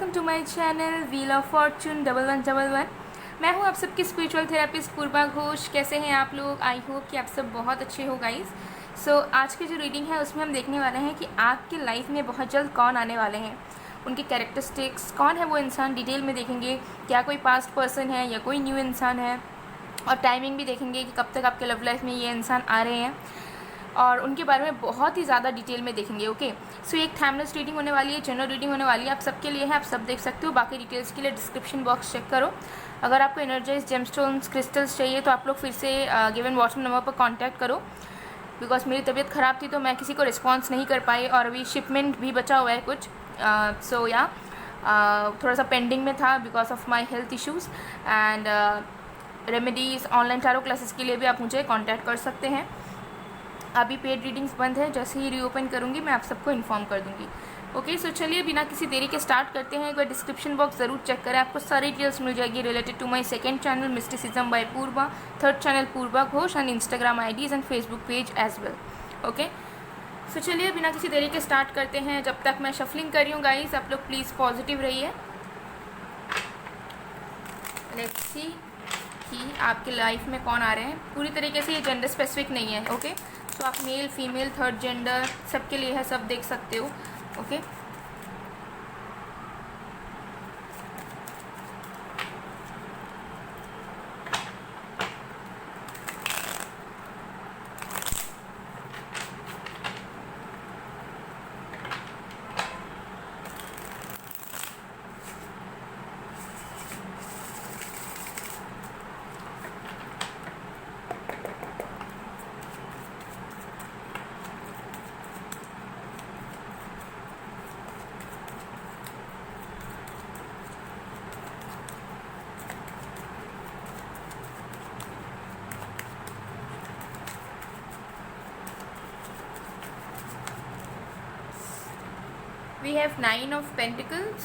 Welcome to my channel wheel of fortune 1111। मैं हूँ आप सबकी स्पिरिचुअल थेरेपिस्ट पूर्वा घोष। कैसे हैं आप लोग? आई होप कि आप सब बहुत अच्छे हो गाइस। आज की जो रीडिंग है उसमें हम देखने वाले हैं कि आपकी लाइफ में बहुत जल्द कौन आने वाले हैं, उनकी कैरेक्टरिस्टिक्स, कौन है वो इंसान, डिटेल में देखेंगे। क्या कोई पास्ट पर्सन है या कोई न्यू इंसान है, और टाइमिंग भी देखेंगे कि कब तक आपके लव लाइफ में ये इंसान आ रहे हैं, और उनके बारे में बहुत ही ज़्यादा डिटेल में देखेंगे। ओके, सो एक टाइमलेस रीडिंग होने वाली है, जनरल रीडिंग होने वाली है, आप सबके लिए है, आप सब देख सकते हो। बाकी डिटेल्स के लिए डिस्क्रिप्शन बॉक्स चेक करो। अगर आपको एनर्जाइज जेमस्टोन्स क्रिस्टल्स चाहिए तो आप लोग फिर से गिवन व्हाट्सएप नंबर पर कॉन्टैक्ट करो, बिकॉज मेरी तबीयत ख़राब थी तो मैं किसी को रिस्पॉन्स नहीं कर पाई, और अभी शिपमेंट भी बचा हुआ है कुछ। थोड़ा सा पेंडिंग में था because of my health issues and remedies. Online tarot classes के लिए भी आप मुझे कॉन्टैक्ट कर सकते हैं। अभी पेड रीडिंग्स बंद है, जैसे ही रीओपन करूँगी मैं आप सबको इन्फॉर्म कर दूँगी। ओके, सो चलिए बिना किसी देरी के स्टार्ट करते हैं। एक बार डिस्क्रिप्शन बॉक्स ज़रूर चेक करें, आपको सारी डिटेल्स मिल जाएगी related to my second channel mysticism by Purva, third channel Purva Ghosh, and Instagram IDs and Facebook page as well. Okay, so चलिए बिना किसी देरी के स्टार्ट करते हैं। जब तक मैं शफलिंग कर रही हूँ गाइस, आप लोग प्लीज़ पॉजिटिव रहिए। लेट्स सी कि आपकी लाइफ में कौन आ रहे हैं। पूरी तरीके से ये जेंडर स्पेसिफिक नहीं है। ओके, तो आप मेल फीमेल थर्ड जेंडर सबके लिए है, सब देख सकते हो। Okay, we have 9 of Pentacles,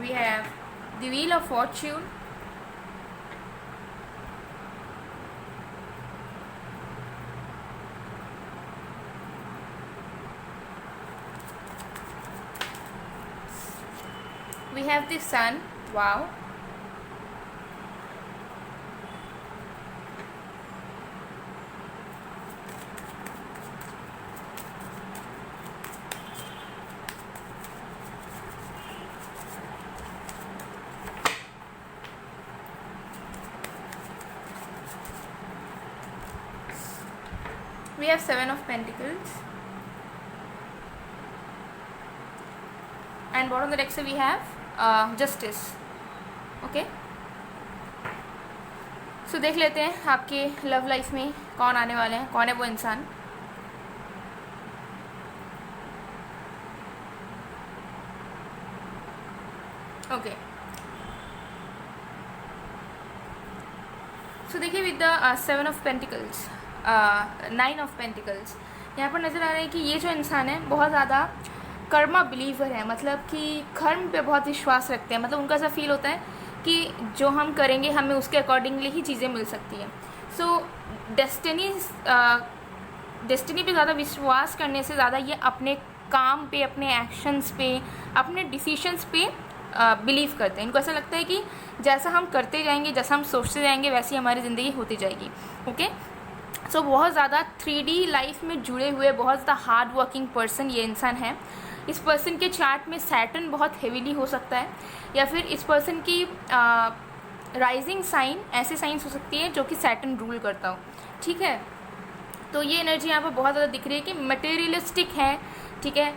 we have the Wheel of Fortune, we have the Sun. Wow. We have 7 of Pentacles, and bottom of the deck we have Justice. Okay, so देख लेते हैं आपके लव लाइफ में कौन आने वाले हैं, कौन है वो इंसान। ओके, सो देखिए with the 7 of pentacles, 9 of pentacles, यहाँ पर नज़र आ रहा है कि ये जो इंसान है बहुत ज़्यादा कर्मा बिलीवर है, मतलब कि कर्म पे बहुत विश्वास रखते हैं। मतलब उनका ऐसा फील होता है कि जो हम करेंगे हमें उसके अकॉर्डिंगली ही चीज़ें मिल सकती हैं। सो डेस्टिनी पे ज़्यादा विश्वास करने से ज़्यादा ये अपने काम पे, अपने एक्शंस पे, अपने डिसीशंस पे बिलीव करते हैं। इनको ऐसा लगता है कि जैसा हम करते जाएंगे, जैसा हम सोचते जाएंगे, वैसी हमारी ज़िंदगी होती जाएगी। ओके, सो बहुत ज़्यादा 3D लाइफ में जुड़े हुए, बहुत ज़्यादा हार्ड वर्किंग पर्सन ये इंसान है। इस पर्सन के चार्ट में सैटर्न बहुत हेवीली हो सकता है, या फिर इस पर्सन की राइजिंग साइन ऐसे साइंस हो सकती है जो कि सैटर्न रूल करता हो। ठीक है, तो ये एनर्जी यहाँ पर बहुत ज़्यादा दिख रही है कि मटेरियलिस्टिक है। ठीक है,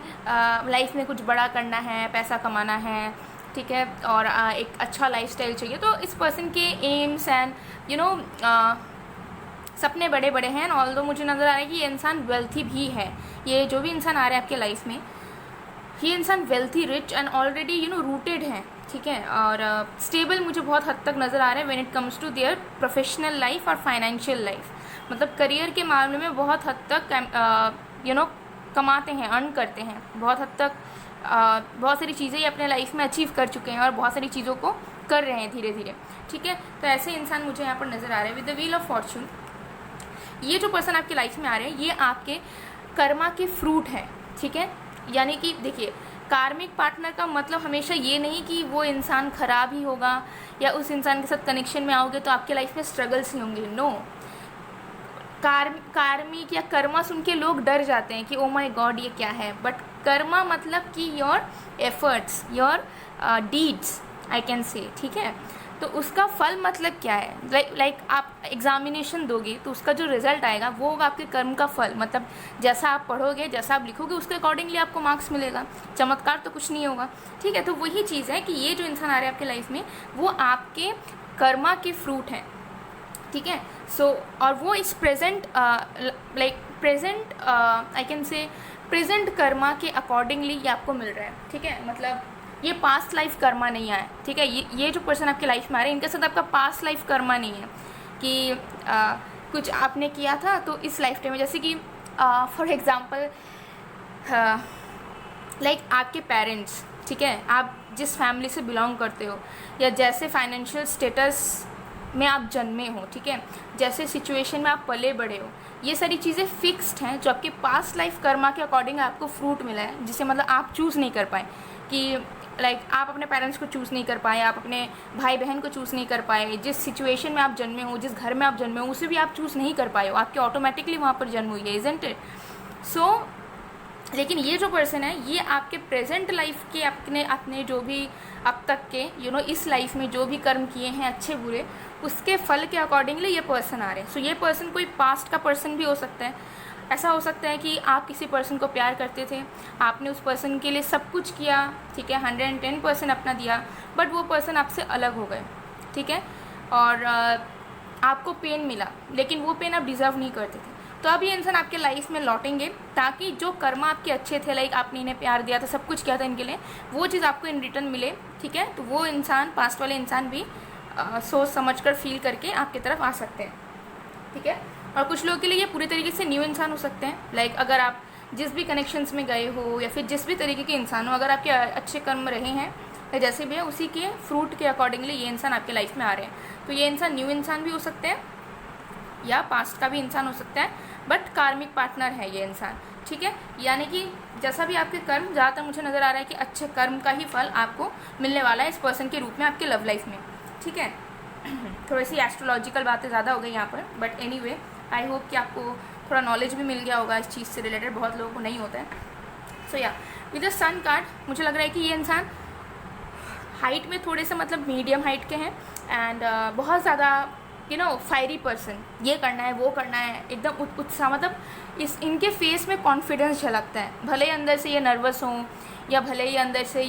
लाइफ में कुछ बड़ा करना है, पैसा कमाना है, ठीक है, और एक अच्छा लाइफस्टाइल चाहिए। तो इस पर्सन के एम्स एंड सपने बड़े बड़े हैं। ऑल्दो मुझे नज़र आ रहा है कि ये इंसान वेल्थी भी है। ये जो भी इंसान आ रहा है आपके लाइफ में, ये इंसान wealthy, rich and already rooted है। ठीक है, और स्टेबल मुझे बहुत हद तक नज़र आ रहा है when it comes to their professional life और फाइनेंशियल लाइफ। मतलब करियर के मामले में बहुत हद तक कमाते हैं, अर्न करते हैं, बहुत हद तक बहुत सारी चीज़ें ये अपने लाइफ में अचीव कर चुके हैं और बहुत सारी चीज़ों को कर रहे हैं धीरे धीरे, ठीक है। तो ऐसे इंसान मुझे यहाँ पर नज़र आ रहे हैं with the wheel of Fortune. ये जो पर्सन आपकी लाइफ में आ रहे हैं ये आपके कर्मा के फ्रूट हैं, ठीक है। यानी कि देखिए, कार्मिक पार्टनर का मतलब हमेशा ये नहीं कि वो इंसान ख़राब ही होगा या उस इंसान के साथ कनेक्शन में आओगे तो आपके लाइफ में स्ट्रगल्स ही होंगे। नो, कार्मिक या कर्मा सुन के लोग डर जाते हैं कि ओ माय गॉड ये क्या है, बट कर्मा मतलब कि your efforts, your deeds I can से, ठीक है। तो उसका फल मतलब क्या है, लाइक आप एग्जामिनेशन दोगे तो उसका जो रिजल्ट आएगा वो होगा आपके कर्म का फल, मतलब जैसा आप पढ़ोगे, जैसा आप लिखोगे उसके अकॉर्डिंगली आपको मार्क्स मिलेगा। चमत्कार तो कुछ नहीं होगा, ठीक है। तो वही चीज़ है कि ये जो इंसान आ रहे हैं आपके लाइफ में वो आपके कर्मा के फ्रूट हैं, ठीक है। सो और वो इस present like present I can से प्रेजेंट कर्मा के अकॉर्डिंगली ये आपको मिल रहा है, ठीक है। मतलब ये पास्ट लाइफ कर्मा नहीं आया, ठीक है। ये जो पर्सन आपके लाइफ में आ रहे हैं इनके साथ आपका पास्ट लाइफ कर्मा नहीं है कि कुछ आपने किया था तो इस लाइफ टाइम में, जैसे कि फॉर एग्जांपल लाइक आपके पेरेंट्स, ठीक है, आप जिस फैमिली से बिलोंग करते हो या जैसे फाइनेंशियल स्टेटस में आप जन्मे हो, ठीक है, जैसे सिचुएशन में आप पले बड़े हो, ये सारी चीज़ें फिक्स्ड हैं जो आपके पास्ट लाइफ कर्मा के अकॉर्डिंग आपको फ्रूट मिला है, जिसे मतलब आप चूज़ नहीं कर पाए कि लाइक आप अपने पेरेंट्स को चूज़ नहीं कर पाए, आप अपने भाई बहन को चूज़ नहीं कर पाए, जिस सिचुएशन में आप जन्मे हो, जिस घर में आप जन्मे हो उसे भी आप चूज़ नहीं कर पाए हो, आपके ऑटोमेटिकली वहाँ पर जन्म हुई है, इज़न्ट इट। सो लेकिन ये जो पर्सन है ये आपके प्रेजेंट लाइफ के अपने जो भी अब तक के इस लाइफ में जो भी कर्म किए हैं अच्छे बुरे, उसके फल के अकॉर्डिंगली ये पर्सन आ रहे हैं। सो ये पर्सन कोई पास्ट का पर्सन भी हो सकता है। ऐसा हो सकता है कि आप किसी पर्सन को प्यार करते थे, आपने उस पर्सन के लिए सब कुछ किया, ठीक है, 110% अपना दिया, बट वो पर्सन आपसे अलग हो गए, ठीक है, और आपको पेन मिला, लेकिन वो पेन आप डिज़र्व नहीं करते थे। तो अब ये इंसान आपके लाइफ में लौटेंगे ताकि जो कर्मा आपके अच्छे थे, लाइक आपने इन्हें प्यार दिया था, सब कुछ किया था इनके लिए, वो चीज़ आपको इन रिटर्न मिले, ठीक है। तो वो इंसान, पास्ट वाले इंसान भी सोच समझ कर फील करके आपकी तरफ आ सकते हैं, ठीक है। और कुछ लोगों के लिए ये पूरी तरीके से न्यू इंसान हो सकते हैं, लाइक अगर आप जिस भी कनेक्शंस में गए हो या फिर जिस भी तरीके के इंसान हो, अगर आपके अच्छे कर्म रहे हैं या जैसे भी है उसी के फ्रूट के अकॉर्डिंगली ये इंसान आपके लाइफ में आ रहे हैं। तो ये इंसान न्यू इंसान भी हो सकते हैं या पास्ट का भी इंसान हो सकता है, बट कार्मिक पार्टनर है ये इंसान, ठीक है। यानी कि जैसा भी आपके कर्म, ज़्यादातर मुझे नज़र आ रहा है कि अच्छे कर्म का ही फल आपको मिलने वाला है इस पर्सन के रूप में आपके लव लाइफ में, ठीक है। थोड़ी सी एस्ट्रोलॉजिकल बातें ज़्यादा हो गई यहाँ पर, बट एनीवे आई होप कि आपको थोड़ा नॉलेज भी मिल गया होगा इस चीज़ से रिलेटेड, बहुत लोगों को नहीं होता है। सो या विद द सन कार्ड मुझे लग रहा है कि ये इंसान हाइट में थोड़े से मतलब मीडियम हाइट के हैं एंड बहुत ज़्यादा फायरी पर्सन, ये करना है वो करना है, एकदम उत्साह, मतलब इनके फेस में कॉन्फिडेंस झलकता है। भले ही अंदर से ये नर्वस हों या भले ही अंदर से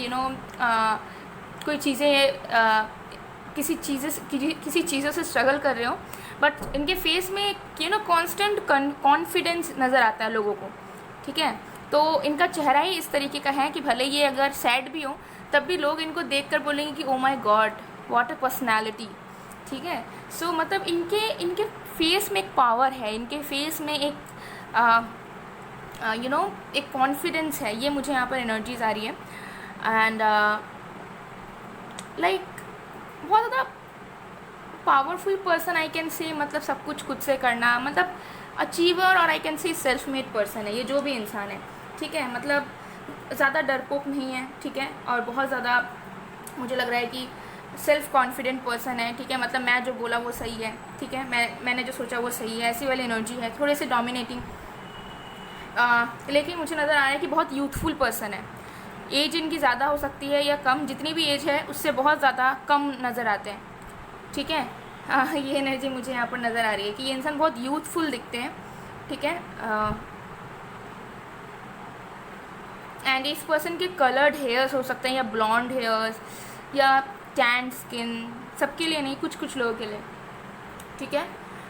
कोई चीज़ें किसी चीज़ों से स्ट्रगल कर रहे हो, बट इनके फेस में कांस्टेंट कॉन्फिडेंस नज़र आता है लोगों को, ठीक है। तो इनका चेहरा ही इस तरीके का है कि भले ये अगर सैड भी हो तब भी लोग इनको देखकर बोलेंगे कि oh my God what a personality, ठीक है। सो मतलब इनके फेस में एक पावर है, इनके फेस में एक एक कॉन्फिडेंस है, ये मुझे यहाँ पर एनर्जीज आ रही है एंड लाइक बहुत ज़्यादा पावरफुल पर्सन आई कैन से, मतलब सब कुछ खुद से करना, मतलब अचीवर और आई कैन से सेल्फ मेड पर्सन है ये जो भी इंसान है, ठीक है। मतलब ज़्यादा डरपोक नहीं है, ठीक है, और बहुत ज़्यादा मुझे लग रहा है कि सेल्फ कॉन्फिडेंट पर्सन है, ठीक है। मतलब मैं जो बोला वो सही है, ठीक है, मैंने जो सोचा वो सही है, ऐसी वाली एनर्जी है, थोड़े से डोमिनेटिंग, लेकिन मुझे नज़र आ रहा है कि बहुत यूथफुल पर्सन है। एज इनकी ज़्यादा हो सकती है या कम, जितनी भी एज है उससे बहुत ज़्यादा कम नज़र आते हैं, ठीक है। ये एनर्जी मुझे यहाँ पर नज़र आ रही है कि ये इंसान बहुत यूथफुल दिखते हैं, ठीक है। एंड इस पर्सन के कलर्ड हेयर्स हो सकते हैं या ब्लॉन्ड हेयर्स या टैन स्किन, सबके लिए नहीं, कुछ कुछ लोगों के लिए, ठीक है।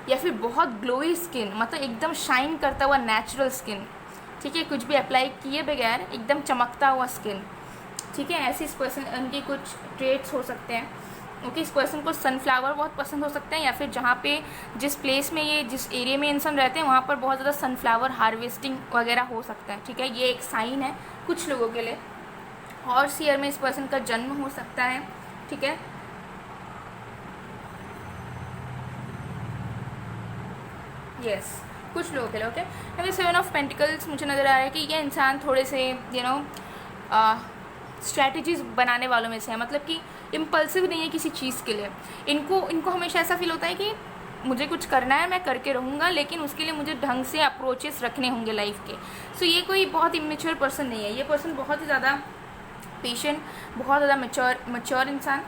या फिर बहुत ग्लोई स्किन, मतलब एकदम शाइन करता हुआ नेचुरल स्किन, ठीक है, कुछ भी अप्लाई किए बगैर एकदम चमकता हुआ स्किन, ठीक है। ऐसी इस पर्सन उनके कुछ ट्रेट्स हो सकते हैं ओके। इस पर्सन को सनफ्लावर बहुत पसंद हो सकते हैं, या फिर जहाँ पे जिस प्लेस में ये जिस एरिया में इंसान रहते हैं वहाँ पर बहुत ज़्यादा सनफ्लावर हार्वेस्टिंग वगैरह हो सकता है, ठीक है। ये एक साइन है कुछ लोगों के लिए। हॉर्स ईयर में इस पर्सन का जन्म हो सकता है, ठीक है। यस, कुछ लोगों के लिए, ओके। अभी 7 ऑफ पेंटिकल्स मुझे नज़र आ रहा है कि ये इंसान थोड़े से स्ट्रैटेजीज बनाने वालों में से है, मतलब कि इम्पल्सिव नहीं है किसी चीज़ के लिए। इनको हमेशा ऐसा फील होता है कि मुझे कुछ करना है, मैं करके रहूँगा, लेकिन उसके लिए मुझे ढंग से अप्रोचेस रखने होंगे लाइफ के। सो ये कोई बहुत इमेच्योर पर्सन नहीं है, ये पर्सन बहुत ही ज़्यादा पेशेंट, बहुत ज़्यादा मैच्योर इंसान,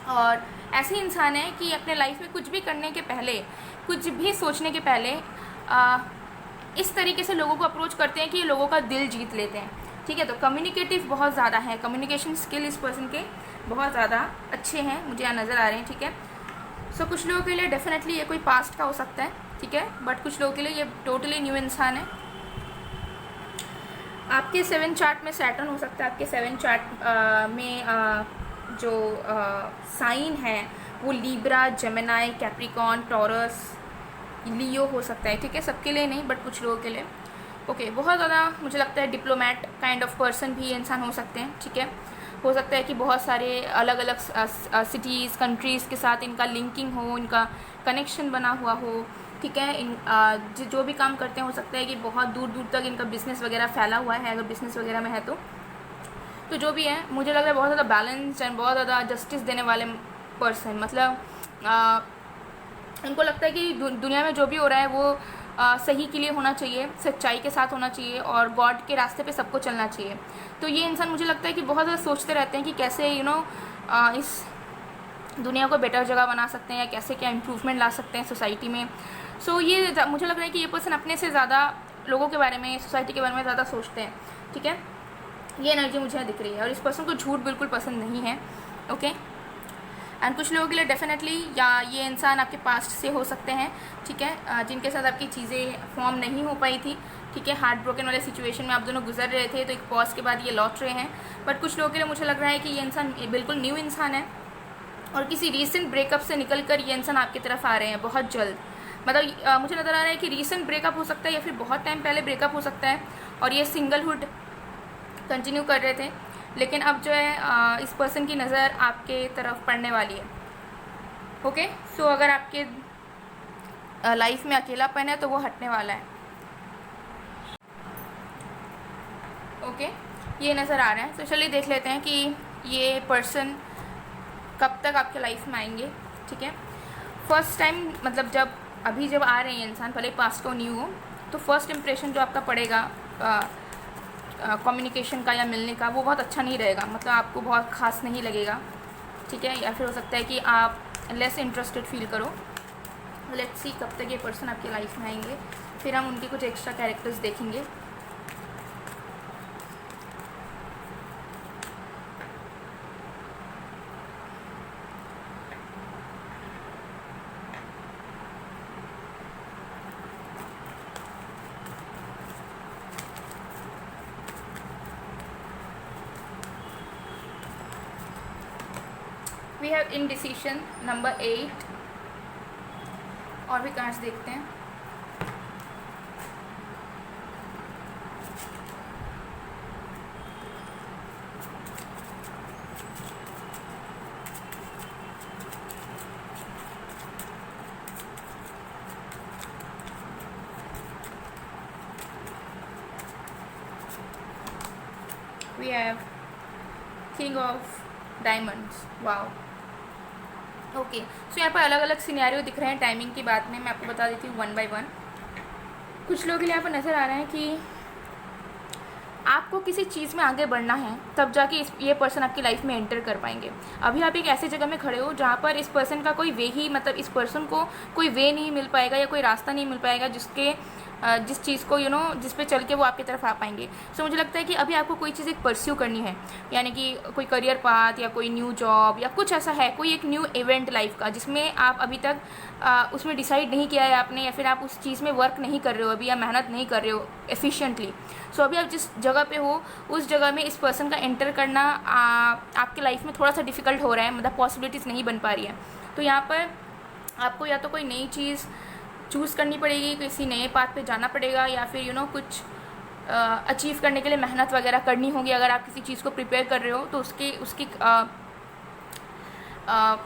और ऐसे इंसान है कि अपने लाइफ में कुछ भी करने के पहले, कुछ भी सोचने के पहले इस तरीके से लोगों को अप्रोच करते हैं कि ये लोगों का दिल जीत लेते हैं, ठीक है। तो कम्युनिकेटिव बहुत ज़्यादा है, कम्युनिकेशन स्किल इस पर्सन के बहुत ज़्यादा अच्छे हैं, मुझे यहाँ नज़र आ रहे हैं, ठीक है। सो कुछ लोगों के लिए डेफिनेटली ये कोई पास्ट का हो सकता है, ठीक है, बट कुछ लोगों के लिए ये टोटली न्यू इंसान है। आपके 7 चार्ट में सैटर्न हो सकता है, आपके 7 चार्ट में जो साइन है वो लीब्रा, जेमिनाई, कैप्रिकॉन, टॉरस, लियो हो सकता है, ठीक है। सबके लिए नहीं, बट कुछ लोगों के लिए, ओके। बहुत ज़्यादा मुझे लगता है डिप्लोमेट काइंड ऑफ पर्सन भी इंसान हो सकते हैं, ठीक है। हो सकता है कि बहुत सारे अलग अलग सिटीज़, कंट्रीज़ के साथ इनका लिंकिंग हो, इनका कनेक्शन बना हुआ हो, ठीक है। जो भी काम करते हैं, हो सकता है कि बहुत दूर दूर तक इनका बिज़नेस वगैरह फैला हुआ है, अगर बिज़नेस वगैरह में है तो जो भी है, मुझे लग रहा है बहुत ज़्यादा बैलेंस्ड एंड बहुत ज़्यादा जस्टिस देने वाले पर्सन, मतलब उनको लगता है कि दुनिया में जो भी हो रहा है वो सही के लिए होना चाहिए, सच्चाई के साथ होना चाहिए, और गॉड के रास्ते पे सबको चलना चाहिए। तो ये इंसान मुझे लगता है कि बहुत ज़्यादा सोचते रहते हैं कि कैसे इस दुनिया को बेटर जगह बना सकते हैं, या कैसे क्या इम्प्रूवमेंट ला सकते हैं सोसाइटी में। सो ये मुझे लग रहा है कि ये पर्सन अपने से ज़्यादा लोगों के बारे में, सोसाइटी के बारे में ज़्यादा सोचते हैं, ठीक है। ये एनर्जी मुझे दिख रही है, और इस पर्सन को झूठ बिल्कुल पसंद नहीं है, ओके। एंड कुछ लोगों के लिए डेफिनेटली या ये इंसान आपके पास्ट से हो सकते हैं, ठीक है, जिनके साथ आपकी चीज़ें फॉर्म नहीं हो पाई थी, ठीक है। हार्ट ब्रोकन वाले सिचुएशन में आप दोनों गुजर रहे थे, तो एक पॉज के बाद ये लौट रहे हैं। बट कुछ लोगों के लिए मुझे लग रहा है कि ये इंसान बिल्कुल न्यू इंसान है, और किसी रीसेंट ब्रेकअप से निकल कर ये इंसान आपकी तरफ आ रहे हैं बहुत जल्द। मतलब मुझे नज़र आ रहा है कि रीसेंट ब्रेकअप हो सकता है, या फिर बहुत टाइम पहले ब्रेकअप हो सकता है, और ये सिंगलहुड कंटिन्यू कर रहे थे, लेकिन अब जो है इस पर्सन की नज़र आपके तरफ पड़ने वाली है, ओके। सो अगर आपके लाइफ में अकेलापन है तो वो हटने वाला है, ओके। ये नज़र आ रहा है। तो चलिए देख लेते हैं कि ये पर्सन कब तक आपके लाइफ में आएंगे, ठीक है। फर्स्ट टाइम, मतलब जब आ रहे हैं इंसान, भले पास्ट को न्यू हो, तो फर्स्ट इम्प्रेशन जो आपका पड़ेगा कम्युनिकेशन का या मिलने का, वो बहुत अच्छा नहीं रहेगा, मतलब आपको बहुत खास नहीं लगेगा, ठीक है। या फिर हो सकता है कि आप लेस इंटरेस्टेड फील करो। लेट्स सी कब तक ये पर्सन आपकी लाइफ में आएंगे, फिर हम उनके कुछ एक्स्ट्रा कैरेक्टर्स देखेंगे। वी हैव इनडिसीशन नंबर 8, और भी कार्ड्स देखते हैं। We have king of diamonds, wow, okay. So यहाँ पर अलग अलग सिनेरियो दिख रहे हैं टाइमिंग की बात में, मैं आपको बता देती हूँ 1 बाय 1। कुछ लोग यहाँ पर नज़र आ रहे हैं कि आपको किसी चीज़ में आगे बढ़ना है, तब जाके ये पर्सन आपकी लाइफ में एंटर कर पाएंगे। अभी आप एक ऐसी जगह में खड़े हो जहाँ पर इस पर्सन का कोई वे ही, मतलब इस पर्सन को कोई वे नहीं मिल पाएगा, या कोई रास्ता नहीं मिल पाएगा जिसके जिस चीज़ को जिस पे चल के वो आपकी तरफ आ पाएंगे। सो मुझे लगता है कि अभी आपको कोई चीज़ एक परस्यू करनी है, यानी कि कोई करियर पाथ या कोई न्यू जॉब या कुछ ऐसा है, कोई एक न्यू इवेंट लाइफ का जिसमें आप अभी तक उसमें डिसाइड नहीं किया है आपने, या फिर आप उस चीज़ में वर्क नहीं कर रहे हो अभी, या मेहनत नहीं कर रहे हो एफिशिएंटली। सो अभी आप जिस जगह पे हो उस जगह में इस पर्सन का एंटर करना आपके लाइफ में थोड़ा सा डिफ़िकल्ट हो रहा है, मतलब पॉसिबिलिटीज़ नहीं बन पा रही है। तो यहाँ पर आपको या तो कोई नई चीज़ चूज़ करनी पड़ेगी, किसी नए पाथ पे जाना पड़ेगा, या फिर कुछ अचीव करने के लिए मेहनत वगैरह करनी होगी। अगर आप किसी चीज़ को प्रिपेयर कर रहे हो तो उसकी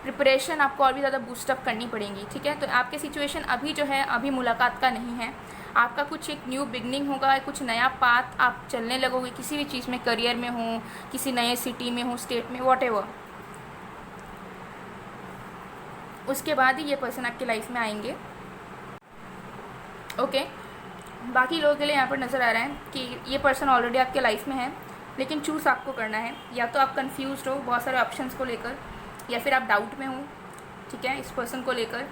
प्रिपरेशन आपको और भी ज़्यादा बूस्टअप करनी पड़ेगी, ठीक है। तो आपके सिचुएशन अभी जो है अभी मुलाकात का नहीं है, आपका कुछ एक न्यू बिगनिंग होगा, कुछ नया पाथ आप चलने लगोगे किसी भी चीज़ में, करियर में हो, किसी नए सिटी में हो, स्टेट में, वॉटेवर। उसके बाद ही ये पर्सन आपकी लाइफ में आएंगे, ओके। बाकी लोगों के लिए यहाँ पर नज़र आ रहा है कि ये पर्सन ऑलरेडी आपके लाइफ में है, लेकिन चूज़ आपको करना है। या तो आप कंफ्यूज हो बहुत सारे ऑप्शंस को लेकर, या फिर आप डाउट में हो, ठीक है, इस पर्सन को लेकर,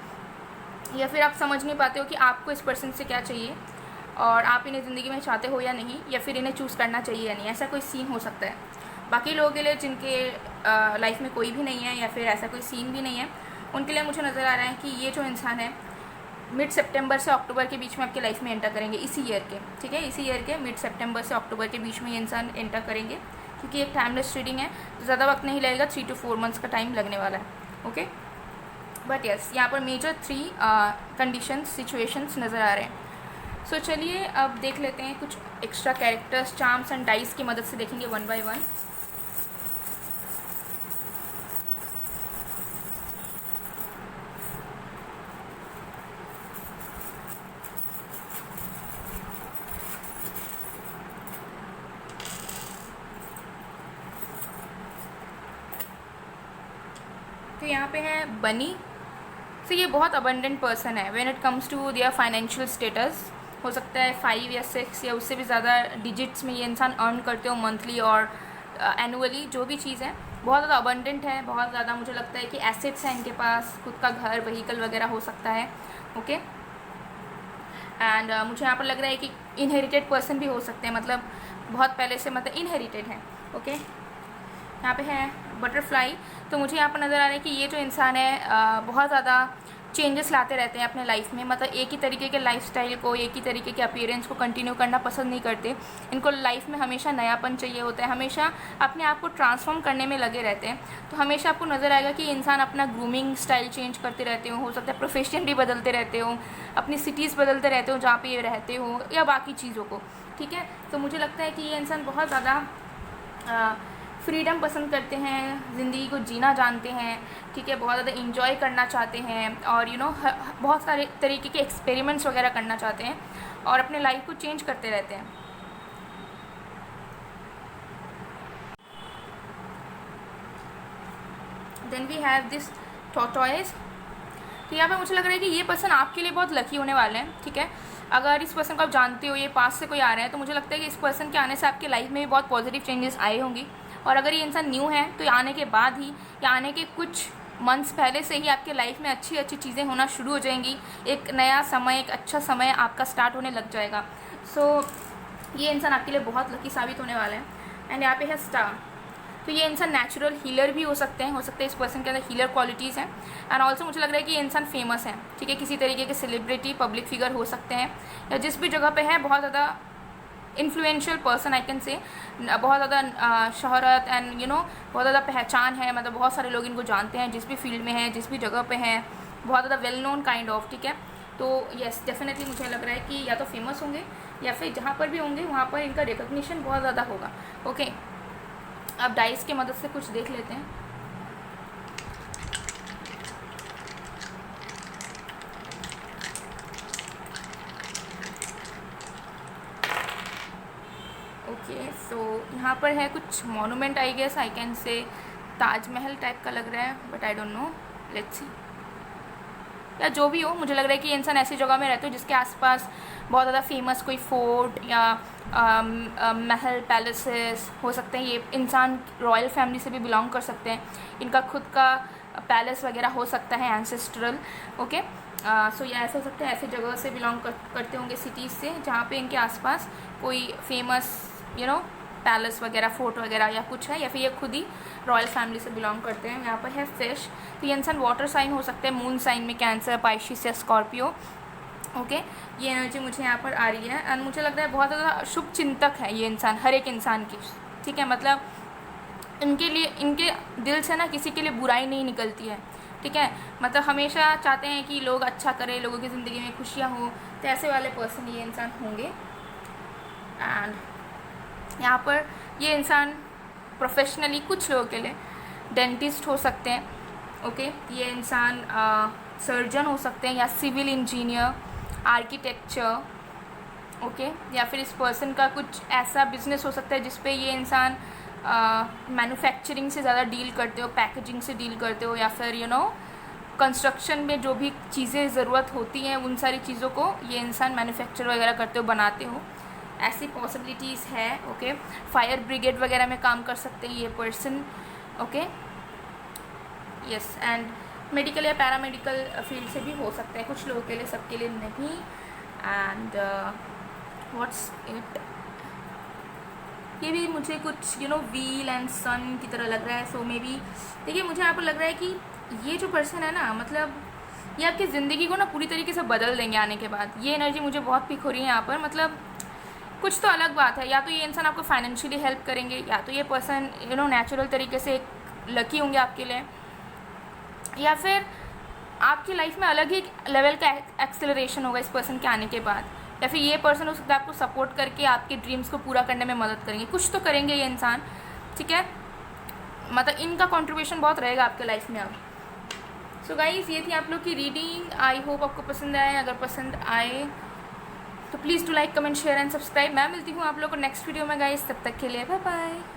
या फिर आप समझ नहीं पाते हो कि आपको इस पर्सन से क्या चाहिए और आप इन्हें ज़िंदगी में चाहते हो या नहीं, या फिर इन्हें चूज़ करना चाहिए या नहीं। ऐसा कोई सीन हो सकता है। बाकी लोगों के लिए जिनके लाइफ में कोई भी नहीं है या फिर ऐसा कोई सीन भी नहीं है, उनके लिए मुझे नज़र आ रहा है कि ये जो इंसान है मिड सितंबर से अक्टूबर के बीच में आपके लाइफ में एंटर करेंगे, इसी ईयर के, ठीक है, इसी ईयर के मिड सितंबर से अक्टूबर के बीच में ये इंसान एंटर करेंगे, क्योंकि एक टाइमलेस रीडिंग है तो ज़्यादा वक्त नहीं लगेगा, 3 to 4 मंथ्स का टाइम लगने वाला है, ओके। बट यस, यहाँ पर मेजर 3 कंडीशंस, सिचुएशंस नज़र आ रहे हैं। सो चलिए अब देख लेते हैं कुछ extra characters, charms and dice की मदद से देखेंगे 1 by 1। तो यहाँ पे है बनी। सो ये बहुत अबंडेंट पर्सन है when it comes to their financial status. हो सकता है 5 या 6 या उससे भी ज़्यादा डिजिट्स में ये इंसान अर्न करते हो मंथली और एनुअली, जो भी चीज़ है। बहुत ज़्यादा अबंडेंट है, बहुत ज़्यादा मुझे लगता है कि एसेट्स हैं इनके पास, खुद का घर, व्हीकल वगैरह हो सकता है, ओके। एंड मुझे यहाँ पर लग रहा है कि इनहेरिटेड पर्सन भी हो सकते हैं, मतलब बहुत पहले से मतलब इनहेरिटेड है, ओके। यहाँ पे है बटरफ्लाई। तो मुझे यहाँ पर नज़र आ रहा है कि ये जो इंसान है बहुत ज़्यादा चेंजेस लाते रहते हैं अपने लाइफ में, मतलब एक ही तरीके के लाइफस्टाइल को, एक ही तरीके के अपीयरेंस को कंटिन्यू करना पसंद नहीं करते। इनको लाइफ में हमेशा नयापन चाहिए होता है, हमेशा अपने आप को ट्रांसफॉर्म करने में लगे रहते हैं। तो हमेशा आपको नज़र आएगा कि इंसान अपना ग्रूमिंग स्टाइल चेंज करते रहते हो सकता है प्रोफेशन भी बदलते रहते हो, अपनी सिटीज़ बदलते रहते हो जहाँ पर ये रहते हो, या बाकी चीज़ों को, ठीक है। तो मुझे लगता है कि ये इंसान बहुत ज़्यादा फ्रीडम पसंद करते हैं, ज़िंदगी को जीना जानते हैं, ठीक है, बहुत ज़्यादा इंजॉय करना चाहते हैं, और बहुत सारे तरीके के एक्सपेरिमेंट्स वगैरह करना चाहते हैं और अपने लाइफ को चेंज करते रहते हैं। Then we have this tortoise. तो यहाँ पे मुझे लग रहा है कि ये पर्सन आपके लिए बहुत लकी होने वाले हैं, ठीक है। अगर इस पर्सन को आप जानते हो, ये पास से कोई आ रहा है, तो मुझे लगता है कि इस पर्सन के आने से आपकी लाइफ में भी बहुत पॉजिटिव चेंजेस आए होंगी। और अगर ये इंसान न्यू है तो आने के बाद ही, या आने के कुछ मंथ्स पहले से ही आपके लाइफ में अच्छी अच्छी चीज़ें होना शुरू हो जाएंगी। एक नया समय, एक अच्छा समय आपका स्टार्ट होने लग जाएगा। सो ये इंसान आपके लिए बहुत लकी साबित होने वाला है। एंड यहाँ पे है स्टार। तो ये इंसान नेचुरल हीलर भी हो सकते हैं, इस पर्सन के अंदर हीलर क्वालिटीज़ हैं। एंड ऑल्सो मुझे लग रहा है कि ये इंसान फेमस है, ठीक है, किसी तरीके के सेलिब्रिटी, पब्लिक फिगर हो सकते हैं, या जिस भी जगह पे है बहुत ज़्यादा इन्फ्लुएंशियल पर्सन, आई कैन से, बहुत ज़्यादा शहरत एंड बहुत ज़्यादा पहचान है, मतलब बहुत सारे लोग इनको जानते हैं जिस भी फील्ड में है, जिस भी जगह पे हैं, बहुत ज़्यादा वेल नोन काइंड ऑफ, ठीक है। तो यस, डेफिनेटली मुझे लग रहा है कि या तो फेमस होंगे या फिर जहाँ पर भी होंगे वहाँ पर इनका रिकग्निशन बहुत ज़्यादा होगा, ओके। अब डाइस की मदद से कुछ देख लेते हैं। ओके, सो यहाँ पर है कुछ monument, I guess, I can say Taj Mahal type का लग रहा है, but I don't know, let's see. या जो भी हो, मुझे लग रहा है कि ये इंसान ऐसी जगह में रहते हो जिसके आसपास बहुत ज़्यादा फेमस कोई फोर्ट या महल, पैलेसेस हो सकते हैं। ये इंसान रॉयल फैमिली से भी बिलोंग कर सकते हैं। इनका खुद का पैलेस वगैरह हो सकता है एंसेस्ट्रल, ओके। सो ये ऐसा हो सकता है, ऐसी जगह से बिलोंग करते होंगे, सिटीज़ से जहाँ पे इनके आसपास कोई फेमस पैलेस वगैरह, फोर्ट वगैरह या कुछ है, या फिर ये खुद ही रॉयल फैमिली से बिलोंग करते हैं। यहाँ पर है फिश, तो ये इंसान वाटर साइन हो सकते हैं, मून साइन में कैंसर, पाइशिस या स्कॉर्पियो, ओके। ये एनर्जी मुझे यहाँ पर आ रही है एंड मुझे लग रहा है बहुत ज़्यादा शुभ चिंतक है ये इंसान, हर एक इंसान की, ठीक है। मतलब इनके लिए, इनके दिल से ना किसी के लिए बुराई नहीं निकलती है, ठीक है। मतलब हमेशा चाहते हैं कि लोग अच्छा करें, लोगों की ज़िंदगी में खुशियाँ हो, तो ऐसे वाले पर्सन ये इंसान होंगे। एंड यहाँ पर ये इंसान प्रोफेशनली कुछ लोगों के लिए डेंटिस्ट हो सकते हैं, ओके। ये इंसान सर्जन हो सकते हैं, या सिविल इंजीनियर, आर्किटेक्चर, ओके। या फिर इस पर्सन का कुछ ऐसा बिजनेस हो सकता है जिस पे ये इंसान मैन्युफैक्चरिंग से ज़्यादा डील करते हो, पैकेजिंग से डील करते हो, या फिर कंस्ट्रक्शन में जो भी चीज़ें ज़रूरत होती हैं उन सारी चीज़ों को ये इंसान मैन्युफैक्चर वगैरह करते हो, बनाते हो, ऐसी पॉसिबिलिटीज़ है, ओके। फायर ब्रिगेड वगैरह में काम कर सकते हैं ये person, okay, yes. And medical या पैरामेडिकल फील्ड से भी हो सकता है कुछ लोगों के लिए, सबके लिए नहीं। एंड व्हाट्स इट, ये भी मुझे कुछ व्हील एंड सन की तरह लग रहा है। सो मे बी देखिए, मुझे यहाँ पर लग रहा है कि ये जो पर्सन है ना, मतलब ये आपकी ज़िंदगी को ना पूरी तरीके से बदल देंगे आने के बाद। ये एनर्जी मुझे बहुत पिक हो रही है यहाँ पर। मतलब कुछ तो अलग बात है, या तो ये इंसान आपको फाइनेंशियली हेल्प करेंगे, या तो ये पर्सन नेचुरल तरीके से एक लकी होंगे आपके लिए, या फिर आपकी लाइफ में अलग ही लेवल का एक्सेलरेशन होगा इस पर्सन के आने के बाद, या फिर ये पर्सन हो सकता है आपको सपोर्ट करके आपके ड्रीम्स को पूरा करने में मदद करेंगे, कुछ तो करेंगे ये इंसान, ठीक है। मतलब इनका कंट्रीब्यूशन बहुत रहेगा आपके लाइफ में अब। सो गाइस, ये थी आप लोग की रीडिंग। आई होप आपको पसंद आए। अगर पसंद आए तो please do like, comment, share and subscribe. मैं मिलती हूँ आप लोग को नेक्स्ट वीडियो में गाइस, तब तक के लिए बाय बाय।